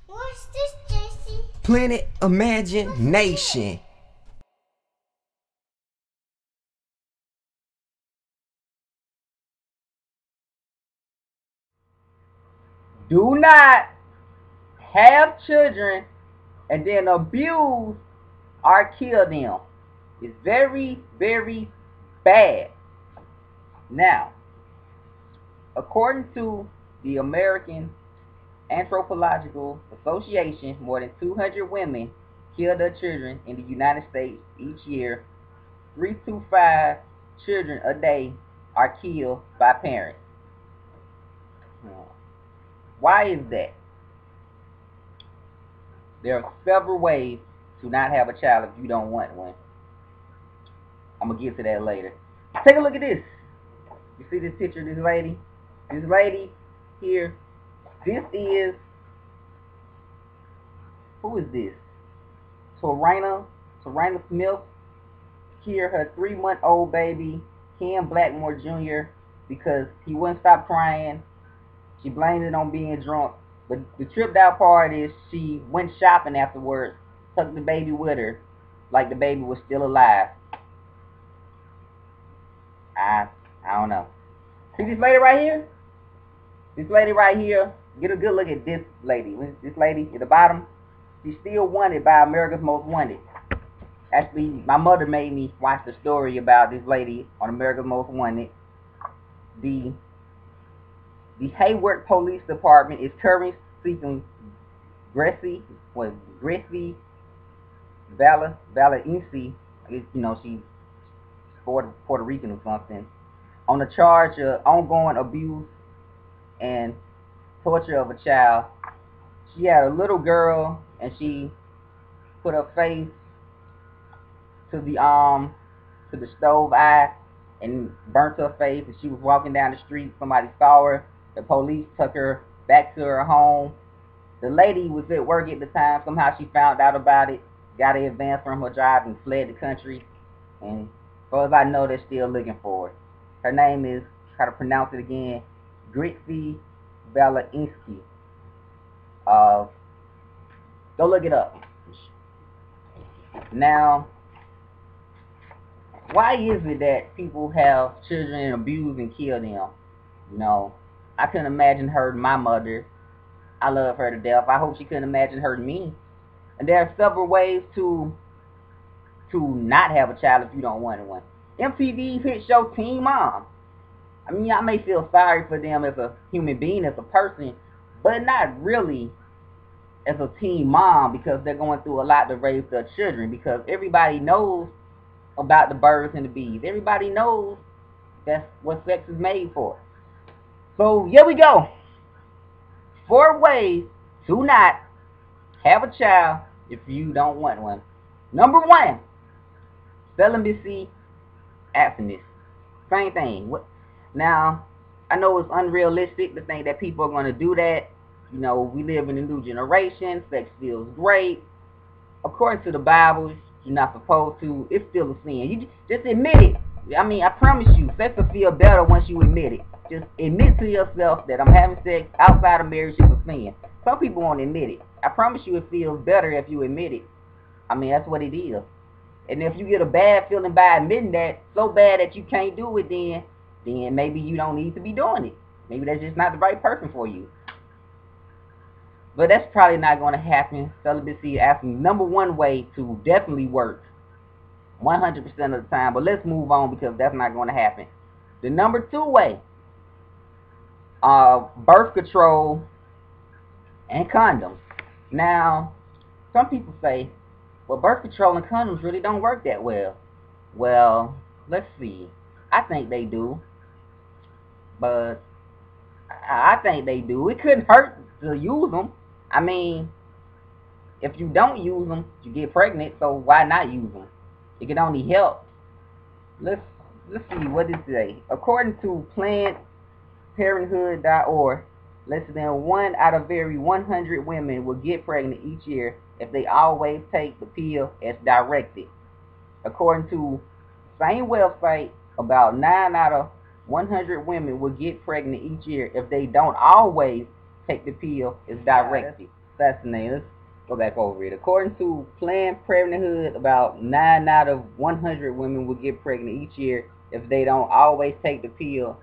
What's this, JC? Planet Imagination. Do not have children and then abuse or kill them. It's very, very bad. Now, according to the American Anthropological Association, more than 200 women kill their children in the United States each year. 3 to 5 children a day are killed by parents. Why is that? There are several ways to not have a child if you don't want one. I'm going to get to that later. Take a look at this. You see this picture of this lady? This lady here. This is, who is this? Tarina Smith. Here, her 3-month-old baby, Ken Blackmore Jr., because he wouldn't stop crying. She blamed it on being drunk. But the tripped out part is she went shopping afterwards, took the baby with her, like the baby was still alive. I don't know. See this lady right here? This lady right here, get a good look at this lady. This lady at the bottom, she's still wanted by America's Most Wanted. Actually, my mother made me watch the story about this lady on America's Most Wanted. The Hayward Police Department is currently seeking Gracie Valentine, you know, she's Puerto Rican or something, on the charge of ongoing abuse and torture of a child. She had a little girl and she put her face to the stove eye and burnt her face, and she was walking down the street. Somebody saw her. The police took her back to her home. The lady was at work at the time. Somehow she found out about it, got an advance from her job, and fled the country. And as far as I know, they're still looking for her. Her name is, try to pronounce it again, Gracie Valentine. Go look it up. Now, why is it that people have children and abuse and kill them? You know, I couldn't imagine hurting my mother. I love her to death. I hope she couldn't imagine hurting me. And there are several ways to not have a child if you don't want one. MTV's hit show Teen Mom. I mean, I may feel sorry for them as a human being, as a person, but not really as a teen mom, because they're going through a lot to raise their children, because everybody knows about the birds and the bees. Everybody knows that's what sex is made for. So here we go. 4 ways to not have a child if you don't want one. Number 1, celibacy abstinence. Same thing. Now, I know it's unrealistic to think that people are going to do that. You know, we live in a new generation. Sex feels great. According to the Bible, you're not supposed to. It's still a sin. You just admit it. I mean, I promise you, sex will feel better once you admit it. Just admit to yourself that I'm having sex outside of marriage is a sin. Some people won't admit it. I promise you, it feels better if you admit it. I mean, that's what it is. And if you get a bad feeling by admitting that, so bad that you can't do it, then maybe you don't need to be doing it. Maybe that's just not the right person for you. But that's probably not going to happen. Celibacy is actually number 1 way to definitely work 100% of the time. But let's move on, because that's not going to happen. The number 2 way, birth control and condoms. Now, some people say, well, birth control and condoms really don't work that well. Well, let's see. I think they do. But I think they do. It couldn't hurt to use them. I mean, if you don't use them, you get pregnant, so why not use them? It can only help. Let's see, what does it say? According to PlannedParenthood.org, less than 1 out of every 100 women will get pregnant each year if they always take the pill as directed. According to the same website, about 9 out of 100 women will get pregnant each year if they don't always take the pill as directed. fascinating. Let's go back over it. According to Planned Parenthood, about 9 out of 100 women will get pregnant each year if they don't always take the pill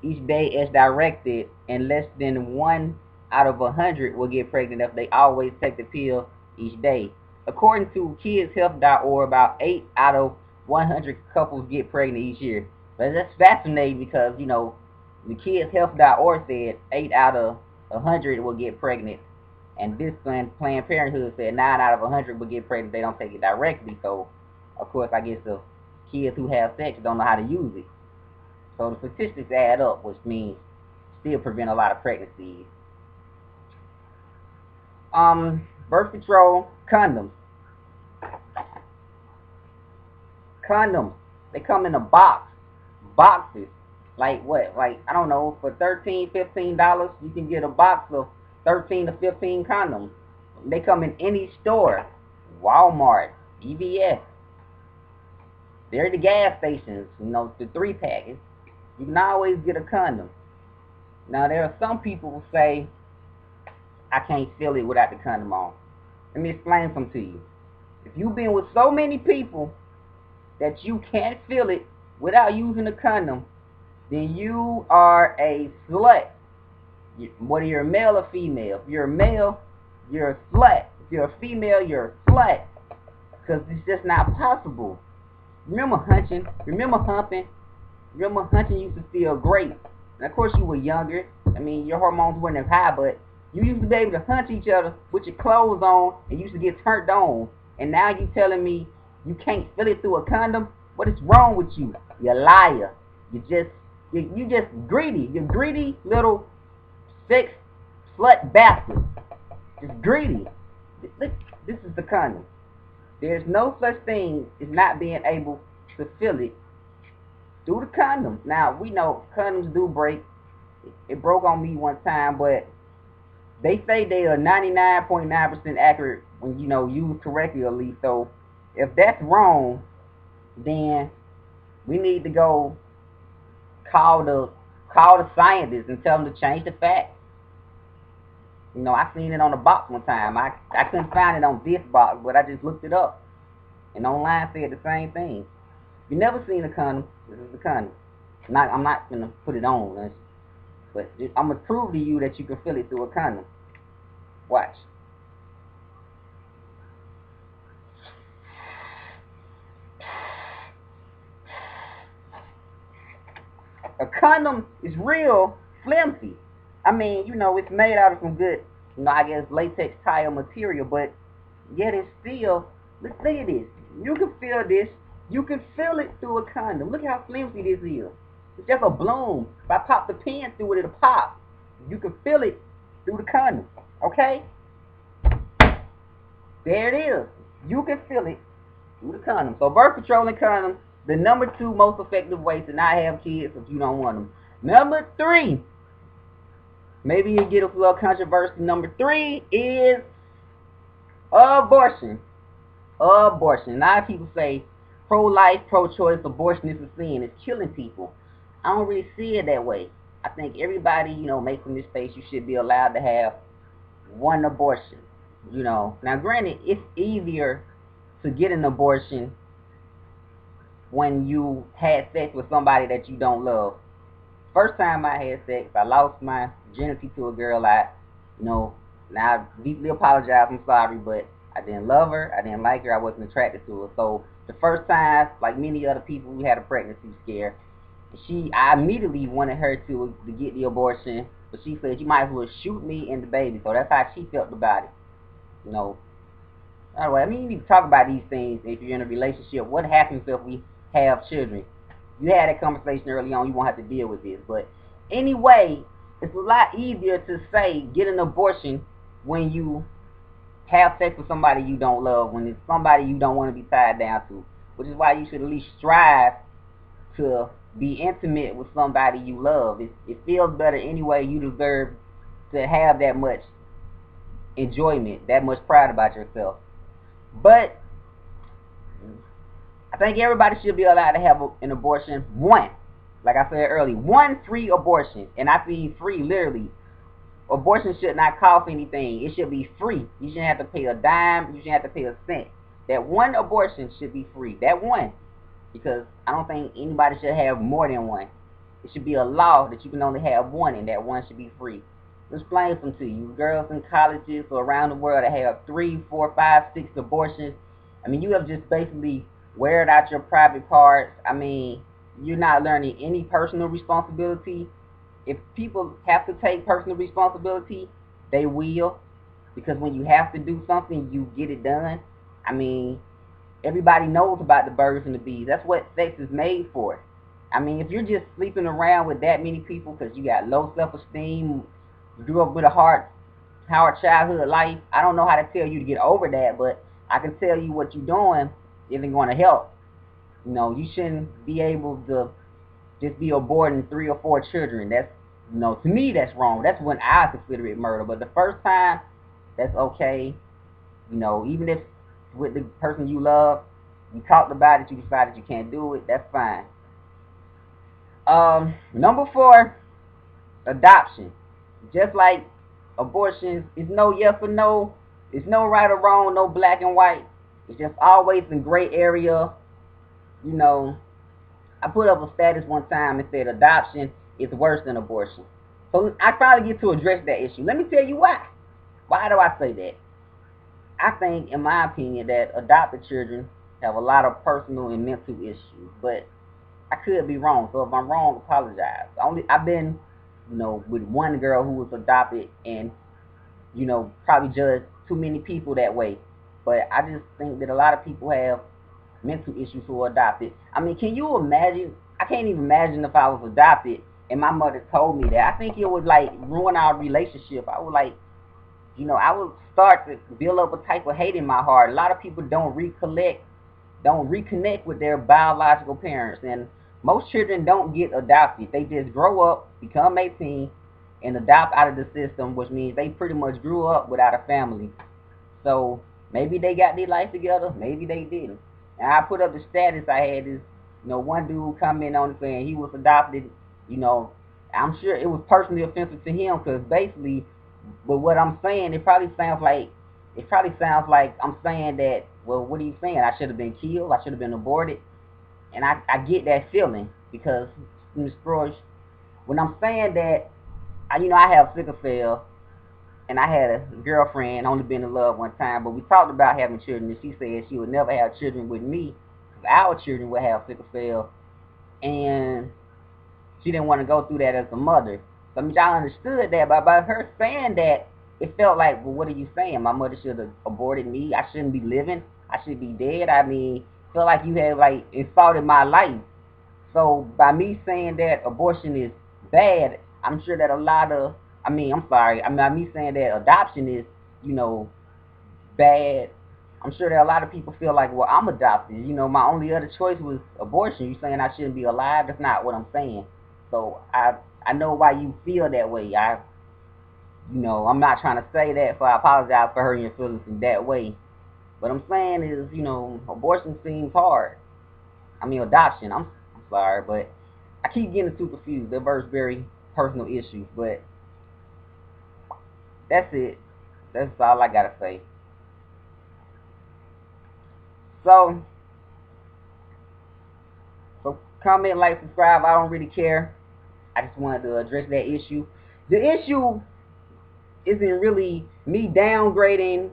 each day as directed, and less than 1 out of 100 will get pregnant if they always take the pill each day. According to kidshealth.org, about 8 out of 100 couples get pregnant each year. But that's fascinating because, you know, the kidshealth.org said 8 out of 100 will get pregnant, and this Planned Parenthood said 9 out of 100 will get pregnant if they don't take it directly. So, of course, I guess the kids who have sex don't know how to use it. So the statistics add up, which means still prevent a lot of pregnancies. Birth control, condoms. Condoms, they come in a boxes. Like what? Like, I don't know, for $13, $15, you can get a box of 13 to 15 condoms. They come in any store, Walmart, CVS. They're the gas stations, you know, the 3-pack. You can always get a condom. Now, there are some people who say, I can't feel it without the condom on. Let me explain something to you. If you've been with so many people that you can't feel it without using a condom, then you are a slut. Whether you're male or female. If you're a male, you're a slut. If you're a female, you're a slut. Because it's just not possible. Remember hunching? Remember humping? Remember hunching used to feel great. And of course you were younger. I mean, your hormones weren't as high, but you used to be able to hunch each other with your clothes on and used to get turned on. And now you telling me you can't feel it through a condom? What is wrong with you? You're a liar. You just greedy. You're greedy little sex slut bastard. Just greedy. Look, this is the condom. There's no such thing as not being able to feel it through the condoms. Now, we know condoms do break. It broke on me one time, but they say they are 99.9% accurate when, you know, used correctly at least. So, if that's wrong, then we need to go call the scientists and tell them to change the facts. You know, I seen it on the box one time. I couldn't find it on this box, but I just looked it up. And online said the same thing. If you never seen a condom, this is the condom. I'm not going to put it on, but I'm going to prove to you that you can feel it through a condom. Watch. A condom is real flimsy. I mean, you know, it's made out of some good, you know, I guess latex tile material, but yet it's still, let's look at this. You can feel this. You can feel it through a condom. Look how flimsy this is. It's just a bloom. If I pop the pin through it, it'll pop. You can feel it through the condom. Okay? There it is. You can feel it through the condom. So birth control and condoms, the number 2 most effective way to not have kids if you don't want them. Number 3, maybe you get a little controversy. Number 3 is abortion. Abortion. A lot of people say pro-life, pro-choice, abortion is a sin. It's killing people. I don't really see it that way. I think everybody, you know, makes a mistake. You should be allowed to have one abortion. You know, now granted, it's easier to get an abortion when you had sex with somebody that you don't love. First time I had sex, I lost my virginity to a girl I, you know, now I deeply apologize, I'm sorry, but I didn't love her, I didn't like her, I wasn't attracted to her. So the first time, like many other people, we had a pregnancy scare. I immediately wanted her to get the abortion, but she said, you might as well shoot me and the baby. So that's how she felt about it. You know. Anyway, I mean, you need to talk about these things if you're in a relationship. What happens if we have children? You had that conversation early on, you won't have to deal with this. But anyway, it's a lot easier to say get an abortion when you have sex with somebody you don't love, when it's somebody you don't want to be tied down to. Which is why you should at least strive to be intimate with somebody you love. It feels better anyway. You deserve to have that much enjoyment, that much pride about yourself. But I think everybody should be allowed to have an abortion. One, like I said earlier, 1 free abortion. And I mean free, literally. abortion should not cost anything. It should be free. You shouldn't have to pay a dime. You shouldn't have to pay a cent. That one abortion should be free. That one. Because I don't think anybody should have more than one. It should be a law that you can only have one, and that one should be free. Let's explain some to you. Girls in colleges or around the world that have 3, 4, 5, 6 abortions. I mean, you have just basically weared out your private parts. I mean, you're not learning any personal responsibility. If people have to take personal responsibility, they will. Because when you have to do something, you get it done. I mean, everybody knows about the birds and the bees. That's what sex is made for. I mean, if you're just sleeping around with that many people because you got low self-esteem, you grew up with a hard childhood life, I don't know how to tell you to get over that, but I can tell you what you're doing isn't going to help. You know, you shouldn't be able to just be aborting 3 or 4 children. That's, you know, to me that's wrong. That's when I consider it murder. But the first time, that's okay. You know, even if with the person you love, you talked about it, you decided you can't do it, that's fine. Number 4, adoption. Just like abortion, it's no yes or no. It's no right or wrong, no black and white. It's just always in gray area. You know, I put up a status one time and said adoption is worse than abortion. So I finally get to address that issue. Let me tell you why. Why do I say that? I think, in my opinion, that adopted children have a lot of personal and mental issues, but I could be wrong. So if I'm wrong, apologize. I've been, you know, with one girl who was adopted, and you know, probably judged too many people that way. But I just think that a lot of people have mental issues who are adopted. I mean, can you imagine? I can't even imagine if I was adopted and my mother told me that. I think it would like ruin our relationship. I would like, you know, I would start to build up a type of hate in my heart. A lot of people don't reconnect with their biological parents, and most children don't get adopted. They just grow up, become 18, and adopt out of the system, which means they pretty much grew up without a family. So maybe they got their life together, maybe they didn't. And I put up the status I had is, you know, one dude come in on it saying he was adopted. You know, I'm sure it was personally offensive to him because basically, with what I'm saying, it probably sounds like I'm saying that, well, what are you saying? I should have been killed. I should have been aborted. And I get that feeling because, Ms. Brush, when I'm saying that, you know, I have sickle cell, and I had a girlfriend, only been in love one time, but we talked about having children, and she said she would never have children with me because our children would have sickle cell, and she didn't want to go through that as a mother. So I mean, y'all understood that, but by her saying that, it felt like, well, what are you saying? My mother should have aborted me. I shouldn't be living. I should be dead. I mean, felt like you had like insulted my life. So by me saying that abortion is bad, I'm sure that a lot of, me saying that adoption is, you know, bad, I'm sure that a lot of people feel like, well, I'm adopted. You know, my only other choice was abortion. You saying I shouldn't be alive? That's not what I'm saying. So I know why you feel that way. You know, I'm not trying to say that, so I apologize for hurting your feelings in that way. What I'm saying is, you know, abortion seems hard. I mean, adoption. I'm sorry, but I keep getting too confused. They're both very personal issues, but that's it. That's all I gotta say. So comment, like, subscribe. I don't really care. I just wanted to address that issue. The issue isn't really me downgrading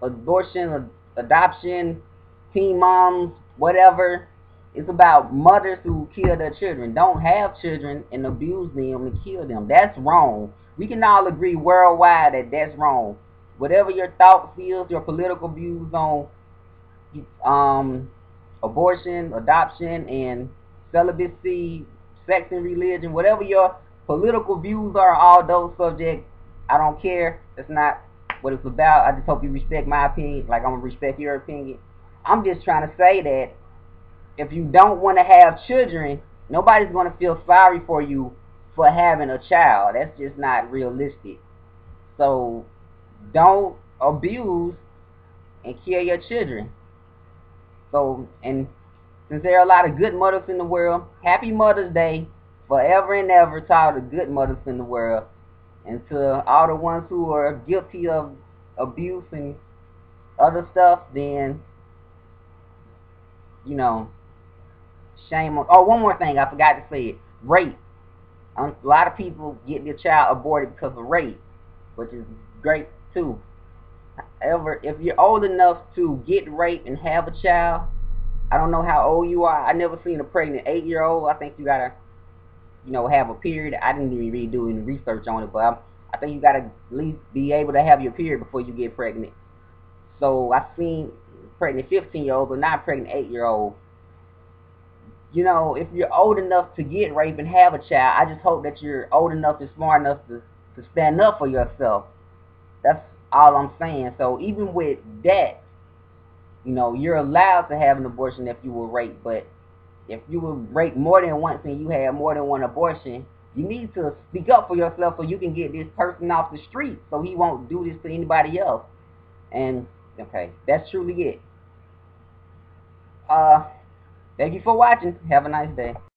abortion or adoption, teen moms, whatever. It's about mothers who kill their children, don't have children, and abuse them and kill them. That's wrong. We can all agree worldwide that that's wrong. Whatever your thoughts is, your political views on abortion, adoption, and celibacy, sex and religion, whatever your political views are, all those subjects, I don't care. That's not what it's about. I just hope you respect my opinion, like I'm going to respect your opinion. I'm just trying to say that if you don't want to have children, nobody's going to feel sorry for you for having a child. That's just not realistic. So don't abuse and kill your children. So, and since there are a lot of good mothers in the world, happy Mother's Day forever and ever to all the good mothers in the world. And to all the ones who are guilty of abuse and other stuff, then, you know, shame on. Oh, one more thing I forgot to say it. Rape. A lot of people get their child aborted because of rape, which is great too. However, if you're old enough to get raped and have a child, I don't know how old you are. I never seen a pregnant 8-year-old. I think you gotta, have a period. I didn't even really do any research on it, but I think you gotta at least be able to have your period before you get pregnant. So I've seen pregnant 15-year-olds, but not pregnant 8-year-olds. If you're old enough to get raped and have a child, I just hope that you're old enough and smart enough to stand up for yourself. That's all I'm saying. So even with that, you're allowed to have an abortion if you were raped, but if you were raped more than once and you had more than one abortion, you need to speak up for yourself so you can get this person off the street so he won't do this to anybody else. And, okay, that's truly it. Thank you for watching. Have a nice day.